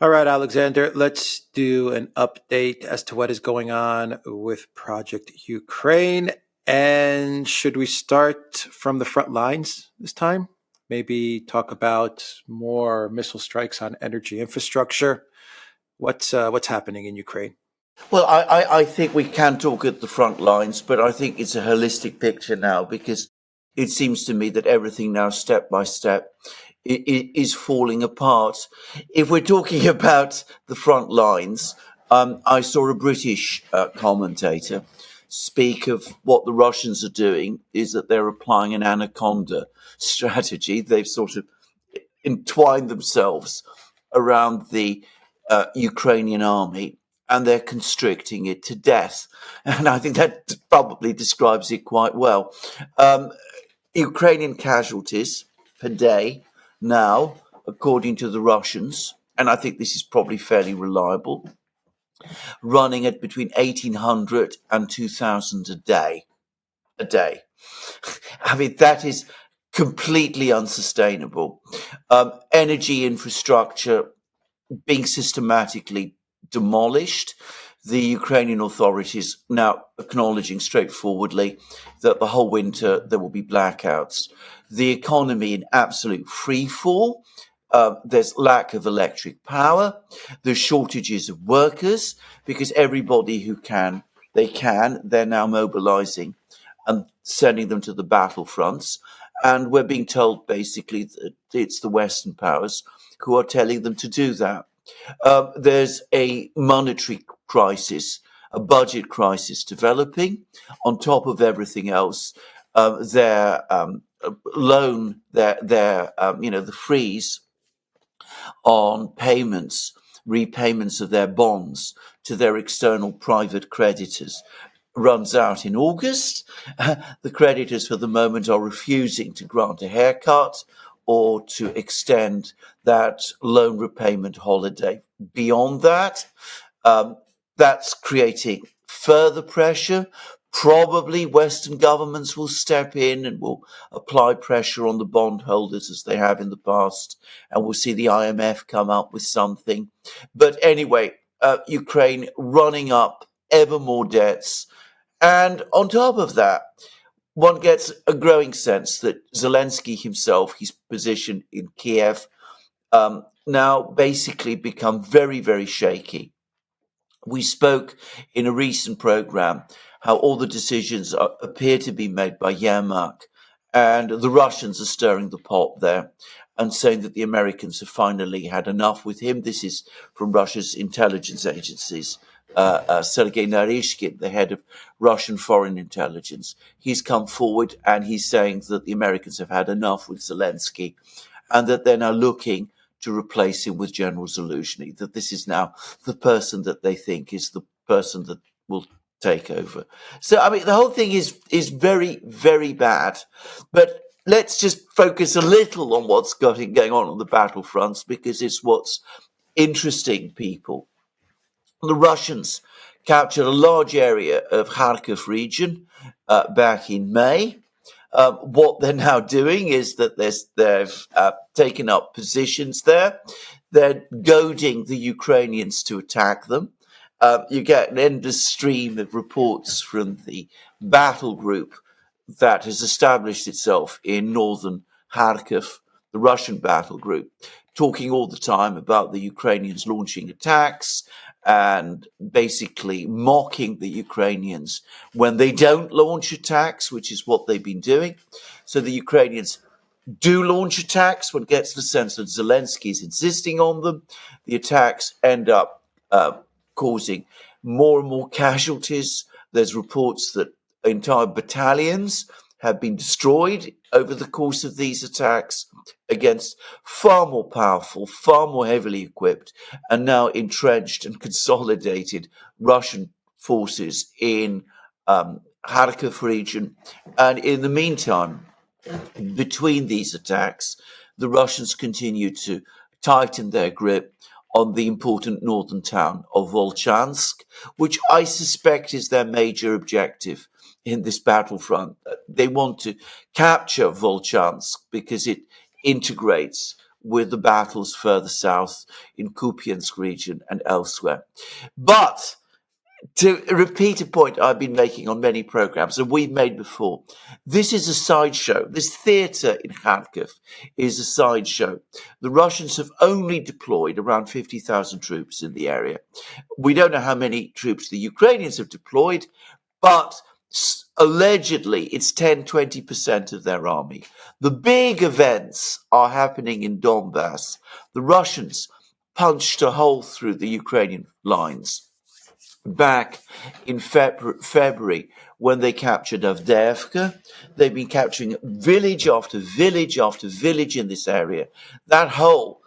All right, Alexander, let's do an update as to what is going on with Project Ukraine. And should we start from the front lines this time? Maybe talk about more missile strikes on energy infrastructure. What's happening in Ukraine? Well, I think we can talk at the front lines, but I think it's a holistic picture now because it seems to me that everything now, step by step, is falling apart. If we're talking about the front lines, I saw a British commentator speak of what the Russians are doing is that they're applying an anaconda strategy. They've sort of entwined themselves around the Ukrainian army and they're constricting it to death. And I think that probably describes it quite well. Ukrainian casualties per day now, according to the Russians, and I think this is probably fairly reliable, running at between 1,800 and 2,000 a day. A day. I mean, that is completely unsustainable. Energy infrastructure being systematically demolished. The Ukrainian authorities now acknowledging straightforwardly that the whole winter there will be blackouts. The economy in absolute free fall. There's lack of electric power. There's shortages of workers because everybody who can, they're now mobilizing and sending them to the battlefronts. And we're being told basically that it's the Western powers who are telling them to do that. There's a monetary crisis, a budget crisis developing. On top of everything else, their loan, the freeze on repayments of their bonds to their external private creditors runs out in August. The creditors for the moment are refusing to grant a haircut or to extend that loan repayment holiday. Beyond that, that's creating further pressure. Probably Western governments will step in and will apply pressure on the bondholders as they have in the past, and we'll see the IMF come up with something. But anyway, Ukraine running up ever more debts. And on top of that, one gets a growing sense that Zelensky himself, his position in Kiev, now basically become very, very shaky. We spoke in a recent program how all the decisions appear to be made by Yermak, and the Russians are stirring the pot there and saying that the Americans have finally had enough with him. This is from Russia's intelligence agencies. Sergei Narishkin, the head of Russian foreign intelligence, he's come forward and he's saying that the Americans have had enough with Zelensky and that they're now looking to replace him with General Zelensky, that this is now the person that they think is the person that will take over. So, I mean, the whole thing is very, very bad. But let's just focus a little on what's going on the battlefronts because it's what's interesting people. The Russians captured a large area of Kharkiv region back in May. What they're now doing is that they've taken up positions there. They're goading the Ukrainians to attack them. You get an endless stream of reports from the battle group that has established itself in northern Kharkiv, the Russian battle group, talking all the time about the Ukrainians launching attacks and basically mocking the Ukrainians when they don't launch attacks, which is what they've been doing. So the Ukrainians do launch attacks. One gets the sense that Zelensky is insisting on them. The attacks end up causing more and more casualties. There's reports that entire battalions have been destroyed over the course of these attacks against far more powerful, far more heavily equipped, and now entrenched and consolidated Russian forces in Kharkiv region. And in the meantime, between these attacks, the Russians continue to tighten their grip on the important northern town of Volchansk, which I suspect is their major objective in this battlefront. They want to capture Volchansk because it integrates with the battles further south in Kupiansk region and elsewhere. But to repeat a point I've been making on many programs and we've made before, this is a sideshow. This theatre in Kharkiv is a sideshow. The Russians have only deployed around 50,000 troops in the area. We don't know how many troops the Ukrainians have deployed, but allegedly it's 10-20% of their army. The big events are happening in Donbass. The Russians punched a hole through the Ukrainian lines back in February when they captured Avdiivka. They've been capturing village after village after village in this area. That hole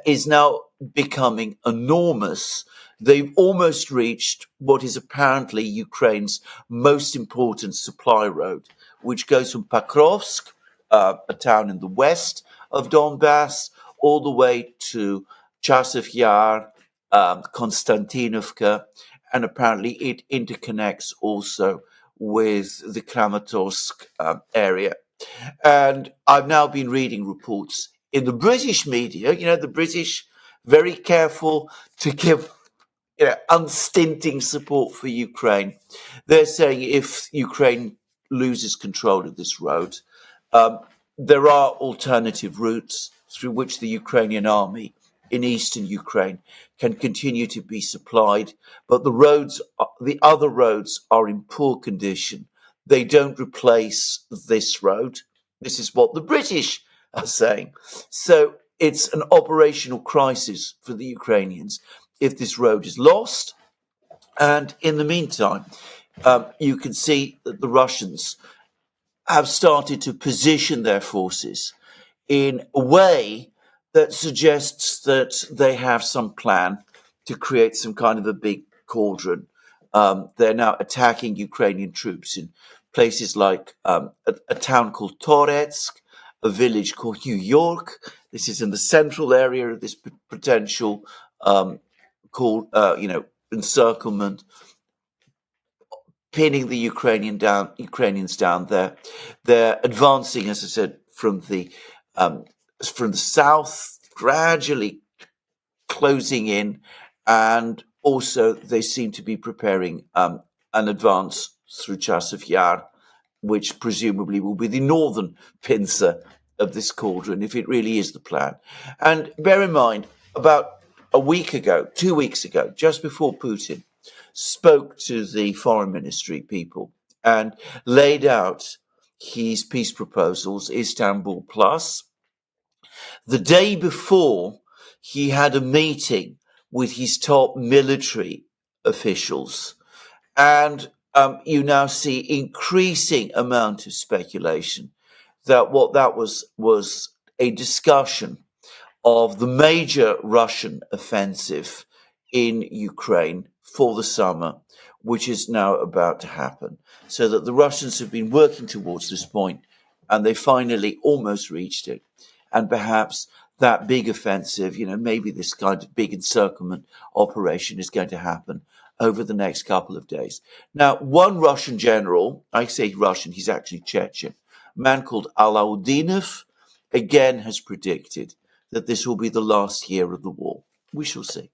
is now becoming enormous. They've almost reached what is apparently Ukraine's most important supply road, which goes from Pakrovsk, a town in the west of Donbass, all the way to Chasiv Yar, Konstantinovka, and apparently it interconnects also with the Kramatorsk area. And I've now been reading reports in the British media, the British, very careful to give unstinting support for Ukraine. They're saying if Ukraine loses control of this road, there are alternative routes through which the Ukrainian army in eastern Ukraine can continue to be supplied, but the other roads are in poor condition. They don't replace this road. This is what the British are saying. So it's an operational crisis for the Ukrainians if this road is lost. And in the meantime, you can see that the Russians have started to position their forces in a way that suggests that they have some plan to create some kind of a big cauldron. They're now attacking Ukrainian troops in places like a town called Toretsk, a village called New York. This is in the central area of this potential encirclement, pinning the Ukrainians down there. They're advancing, as I said, from the south, gradually closing in, and also they seem to be preparing an advance through Chasiv Yar, which presumably will be the northern pincer of this cauldron, if it really is the plan. And bear in mind, about a week ago, 2 weeks ago, just before Putin spoke to the foreign ministry people and laid out his peace proposals, Istanbul Plus, the day before, he had a meeting with his top military officials. And you now see increasing amount of speculation that what that was a discussion of the major Russian offensive in Ukraine for the summer, which is now about to happen. So that the Russians have been working towards this point, and they finally almost reached it. And perhaps that big offensive, maybe this kind of big encirclement operation is going to happen over the next couple of days. Now, one Russian general, I say Russian, he's actually Chechen, a man called Alaudinov, again has predicted that this will be the last year of the war. We shall see.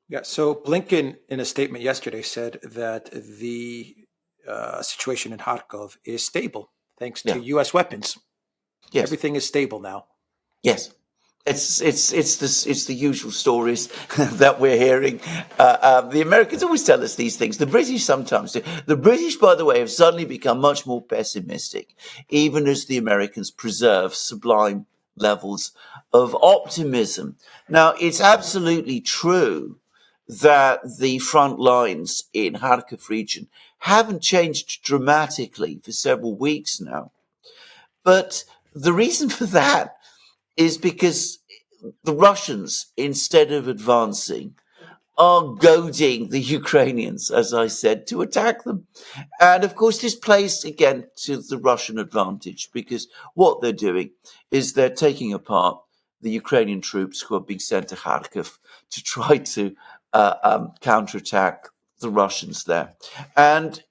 Yeah, so Blinken, in a statement yesterday, said that the situation in Kharkov is stable thanks to U.S. weapons. Yes. Everything is stable now. Yes. It's the usual stories that we're hearing. The Americans always tell us these things. The British sometimes do. The British, by the way, have suddenly become much more pessimistic, even as the Americans preserve sublime levels of optimism. Now, it's absolutely true that the front lines in Kharkiv region haven't changed dramatically for several weeks now. But the reason for that is because the Russians, instead of advancing, are goading the Ukrainians, as I said, to attack them. And of course, this plays again to the Russian advantage, because what they're doing is they're taking apart the Ukrainian troops who are being sent to Kharkiv to try to counterattack the Russians there. And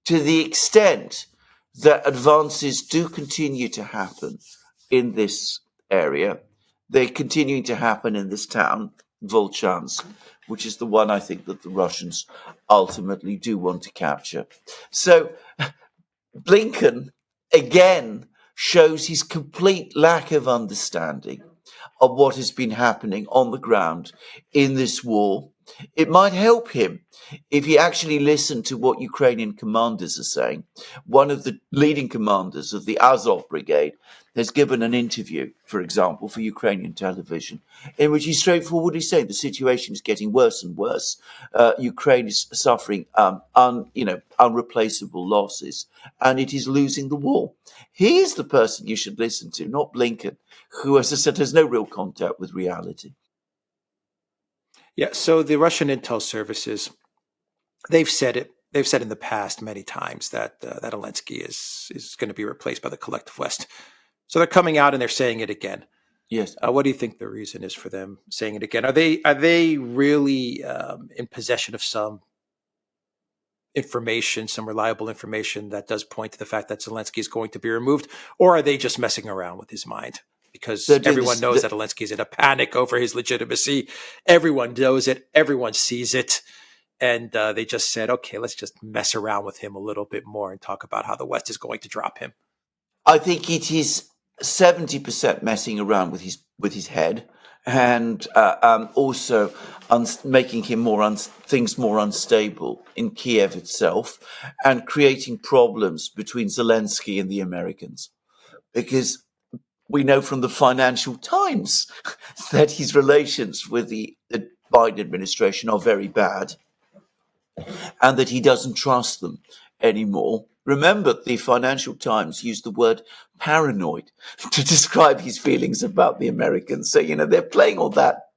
to the extent that advances do continue to happen in this area. They're continuing to happen in this town, Volchansk, which is the one I think that the Russians ultimately do want to capture. So Blinken, again, shows his complete lack of understanding of what has been happening on the ground in this war. It might help him if he actually listened to what Ukrainian commanders are saying. One of the leading commanders of the Azov brigade has given an interview, for example, for Ukrainian television, in which he's straightforwardly saying the situation is getting worse and worse. Ukraine is suffering unreplaceable losses, and it is losing the war. He is the person you should listen to, not Blinken, who, as I said, has no real contact with reality. Yeah, so the Russian intel services, they've said it. They've said in the past many times that that Zelensky is going to be replaced by the collective West. So they're coming out and they're saying it again. Yes. What do you think the reason is for them saying it again? Are they really in possession of some information, some reliable information that does point to the fact that Zelensky is going to be removed, or are they just messing around with his mind? Because everyone knows that Zelensky is in a panic over his legitimacy. Everyone knows it. Everyone sees it. And they just said, okay, let's just mess around with him a little bit more and talk about how the West is going to drop him. I think it is 70% messing around with his head, and also making him things more unstable in Kiev itself, and creating problems between Zelensky and the Americans, because we know from the Financial Times that his relations with the Biden administration are very bad, and that he doesn't trust them anymore. Remember, the Financial Times used the word paranoid to describe his feelings about the Americans. So, they're playing all that.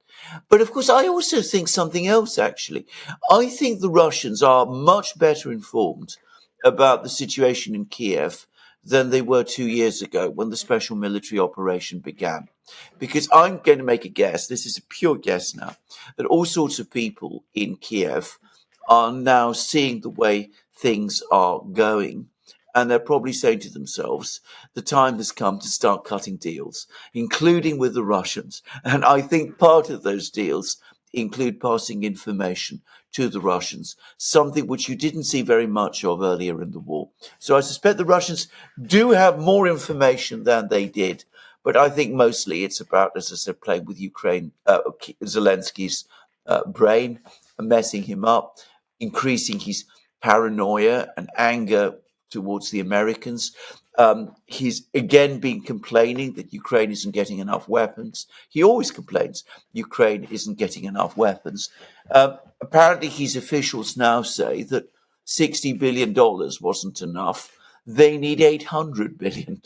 But of course, I also think something else, actually. I think the Russians are much better informed about the situation in Kiev than they were 2 years ago when the special military operation began. Because I'm going to make a guess, this is a pure guess now, that all sorts of people in Kiev are now seeing the way things are going, and they're probably saying to themselves, the time has come to start cutting deals, including with the Russians. And I think part of those deals include passing information to the Russians, something which you didn't see very much of earlier in the war. So I suspect the Russians do have more information than they did, but I think mostly it's about, as I said, playing with Zelensky's brain, messing him up, increasing his paranoia and anger towards the Americans. He's again been complaining that Ukraine isn't getting enough weapons. He always complains Ukraine isn't getting enough weapons. Apparently, his officials now say that $60 billion wasn't enough. They need $800 billion.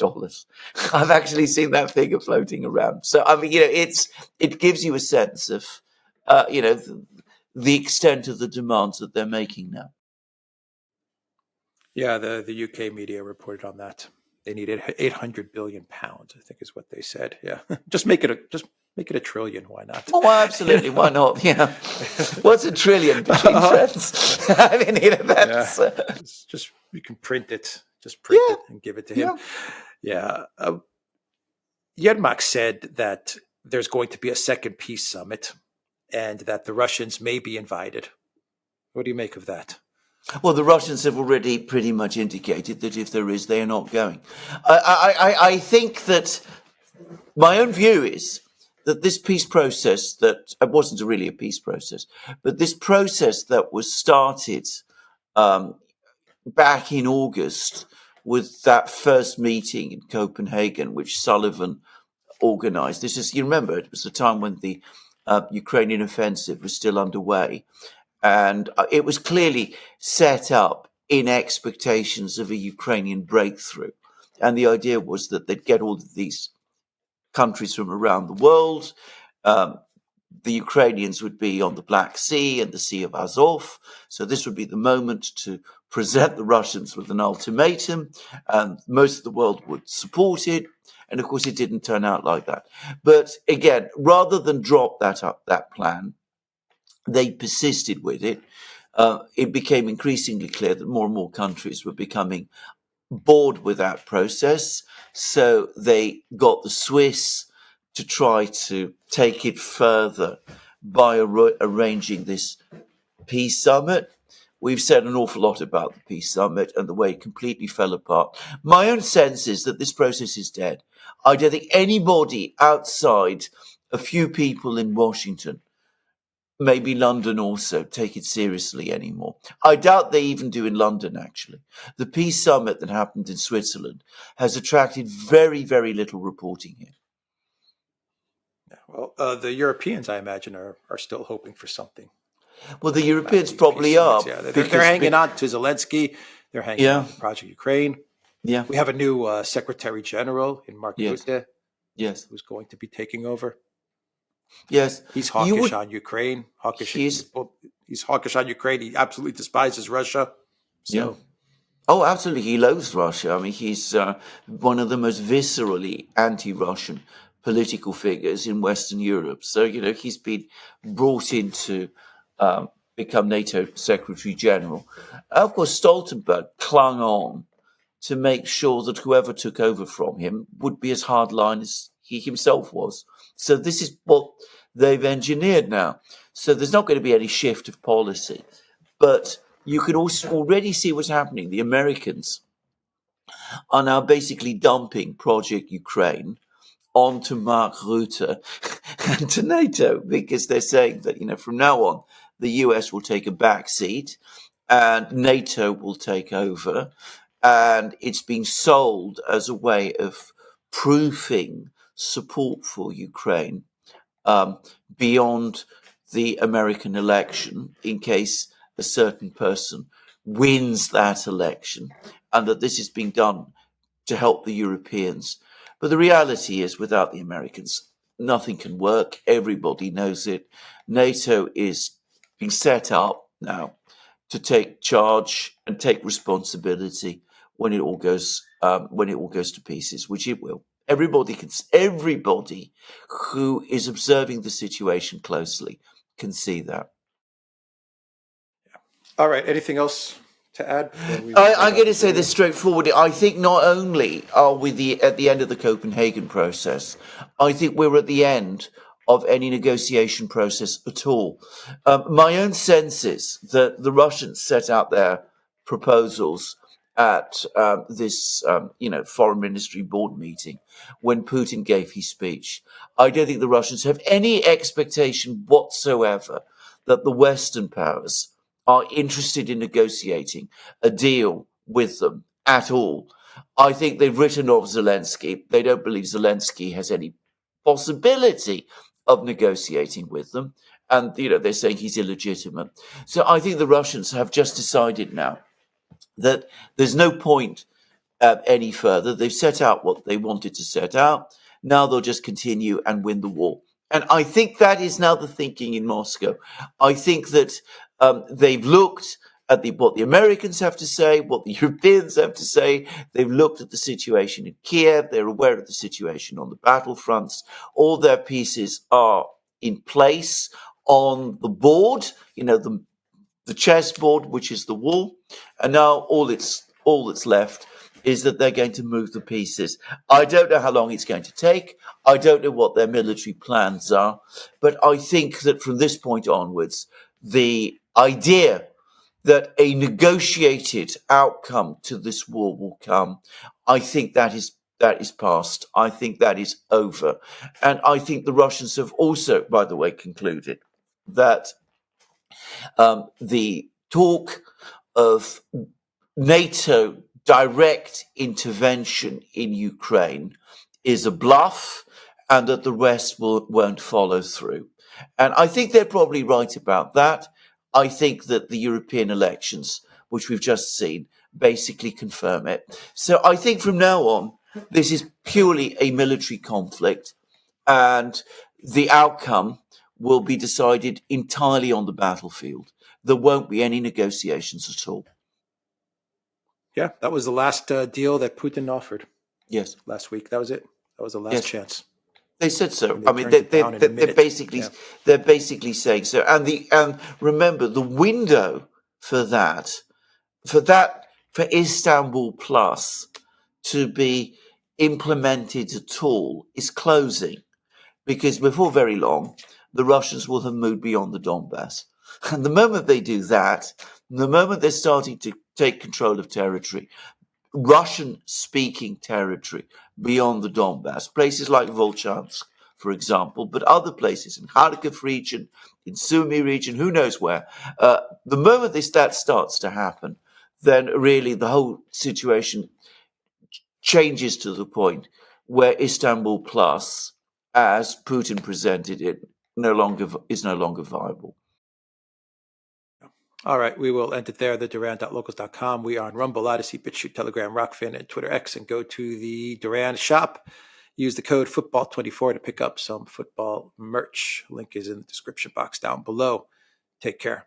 I've actually seen that figure floating around. So, I mean, it gives you a sense of, the extent of the demands that they're making now. Yeah, the UK media reported on that. They needed 800 billion pounds, I think is what they said. Yeah, just make it a trillion. Why not? Oh, absolutely. Why not? Yeah. What's a trillion between friends? I mean, that's just you can print it. Just print it and give it to him. Yeah. Yermak said that there's going to be a second peace summit, and that the Russians may be invited. What do you make of that? Well, the Russians have already pretty much indicated that if there is, they are not going. I think that my own view is that this peace process, that it wasn't really a peace process, but this process that was started back in August with that first meeting in Copenhagen, which Sullivan organized. You remember, it was the time when the Ukrainian offensive was still underway. And it was clearly set up in expectations of a Ukrainian breakthrough. And the idea was that they'd get all of these countries from around the world. The Ukrainians would be on the Black Sea and the Sea of Azov. So this would be the moment to present the Russians with an ultimatum. And most of the world would support it. And of course, it didn't turn out like that. But again, rather than drop that plan, they persisted with it. It became increasingly clear that more and more countries were becoming bored with that process. So they got the Swiss to try to take it further by arranging this peace summit. We've said an awful lot about the peace summit and the way it completely fell apart. My own sense is that this process is dead. I don't think anybody outside a few people in Washington, maybe London also, take it seriously anymore. I doubt they even do in London, actually. The peace summit that happened in Switzerland has attracted very, very little reporting here. Well, the Europeans, I imagine, are still hoping for something. Well, the Europeans probably are. Yeah, they're hanging on to Zelensky. They're hanging on to Project Ukraine. Yeah. We have a new Secretary General in Mark Rutte. Yes. Who's going to be taking over. Yes. He's hawkish on Ukraine. He's hawkish on Ukraine. He absolutely despises Russia. So. Yeah. Oh, absolutely. He loathes Russia. I mean, he's one of the most viscerally anti-Russian political figures in Western Europe. So, he's been brought in to become NATO Secretary General. Of course, Stoltenberg clung on to make sure that whoever took over from him would be as hardline as he himself was. So this is what they've engineered now. So there's not going to be any shift of policy. But you can also already see what's happening. The Americans are now basically dumping Project Ukraine onto Mark Rutte and to NATO, because they're saying that, from now on, the US will take a back seat and NATO will take over. And it's being sold as a way of proofing support for Ukraine beyond the American election, in case a certain person wins that election, and that this is being done to help the Europeans. But the reality is, without the Americans, nothing can work. Everybody knows it. NATO is being set up now to take charge and take responsibility when it all goes to pieces, which it will. Everybody who is observing the situation closely can see that. All right. Anything else to add? I'm going to say this straightforwardly. I think not only are we at the end of the Copenhagen process, I think we're at the end of any negotiation process at all. My own sense is that the Russians set out their proposals at this, foreign ministry board meeting when Putin gave his speech. I don't think the Russians have any expectation whatsoever that the Western powers are interested in negotiating a deal with them at all. I think they've written off Zelensky. They don't believe Zelensky has any possibility of negotiating with them. And, they're saying he's illegitimate. So I think the Russians have just decided now that there's no point any further. They've set out what they wanted to set out. Now they'll just continue and win the war. And I think that is now the thinking in Moscow. I think that they've looked at what the Americans have to say, what the Europeans have to say. They've looked at the situation in Kiev. They're aware of the situation on the battlefronts. All their pieces are in place on the board, the chessboard, which is the wall. And now all that's left is that they're going to move the pieces. I don't know how long it's going to take. I don't know what their military plans are. But I think that from this point onwards, the idea that a negotiated outcome to this war will come, I think that is past. I think that is over. And I think the Russians have also, by the way, concluded that the talk of NATO direct intervention in Ukraine is a bluff, and that the West won't follow through. And I think they're probably right about that. I think that the European elections, which we've just seen, basically confirm it. So I think from now on, this is purely a military conflict, and the outcome will be decided entirely on the battlefield. There won't be any negotiations at all. Yeah, that was the last deal that Putin offered. Yes. Last week. That was it. That was the last chance. They said so. I mean, they're basically saying so. And remember, the window for Istanbul Plus to be implemented at all is closing. because before very long, the Russians will have moved beyond the Donbass. And the moment they do that, the moment they're starting to take control of territory, Russian-speaking territory beyond the Donbass, places like Volchansk, for example, but other places in Kharkiv region, in Sumy region, who knows where. The moment that starts to happen, then really the whole situation changes to the point where Istanbul Plus, as Putin presented it, is no longer viable. All right, we will end it there. The Duran.locals.com. We are on Rumble, Odyssey, BitChute, Telegram, Rockfin, and Twitter X. And go to the Duran shop. Use the code football24 to pick up some football merch. Link is in the description box down below. Take care.